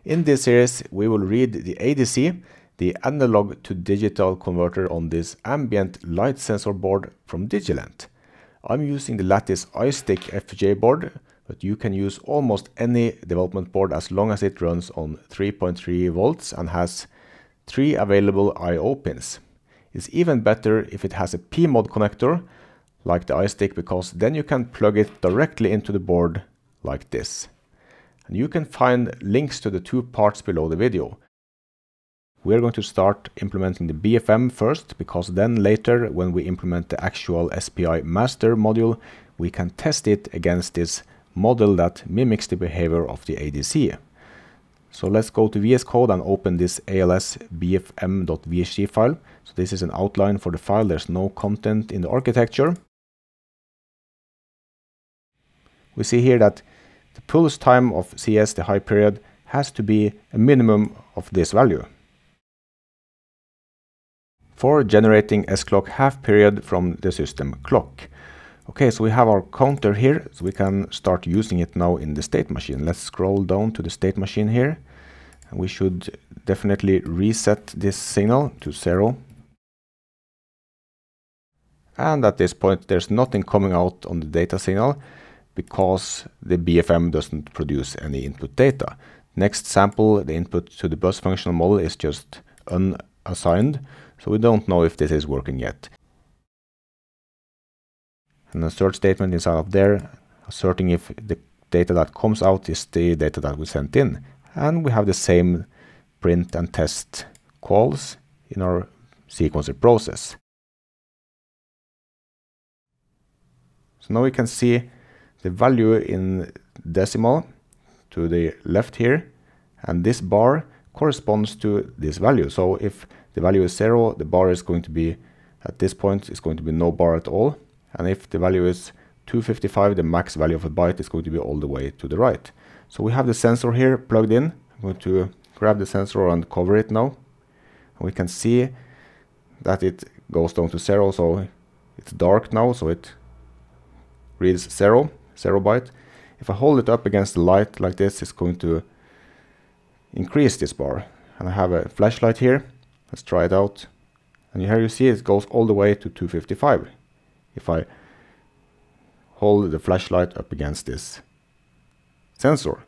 In this series, we will read the ADC, the analog to digital converter on this ambient light sensor board from Digilent. I'm using the Lattice iCEstick FPGA board, but you can use almost any development board as long as it runs on 3.3 volts and has 3 available I/O pins. It's even better if it has a Pmod connector, like the iCEstick, because then you can plug it directly into the board like this. And you can find links to the 2 parts below the video. We're going to start implementing the BFM first, because then later, when we implement the actual SPI master module, we can test it against this model that mimics the behavior of the ADC. So let's go to VS Code and open this ALS bfm.vhd file. So this is an outline for the file. There's no content in the architecture. We see here that the pulse time of CS, the high period, has to be a minimum of this value for generating SCLK half period from the system clock. Okay, so we have our counter here, so we can start using it now in the state machine. Let's scroll down to the state machine here, and we should definitely reset this signal to 0. And at this point, there's nothing coming out on the data signal because the BFM doesn't produce any input data. Next sample, the input to the bus functional model is just unassigned, so we don't know if this is working yet. And a search statement inside of there, asserting if the data that comes out is the data that we sent in. And we have the same print and test calls in our sequencer process. So now we can see the value in decimal to the left here, and this bar corresponds to this value. So if the value is 0, the bar is going to be, at this point, is going to be no bar at all. And if the value is 255, the max value of a byte is going to be all the way to the right. So we have the sensor here plugged in. I'm going to grab the sensor and cover it now. And we can see that it goes down to 0, so it's dark now, so it reads 0 byte. If I hold it up against the light like this, it's going to increase this bar. And I have a flashlight here. Let's try it out. And here you see it goes all the way to 255. If I hold the flashlight up against this sensor.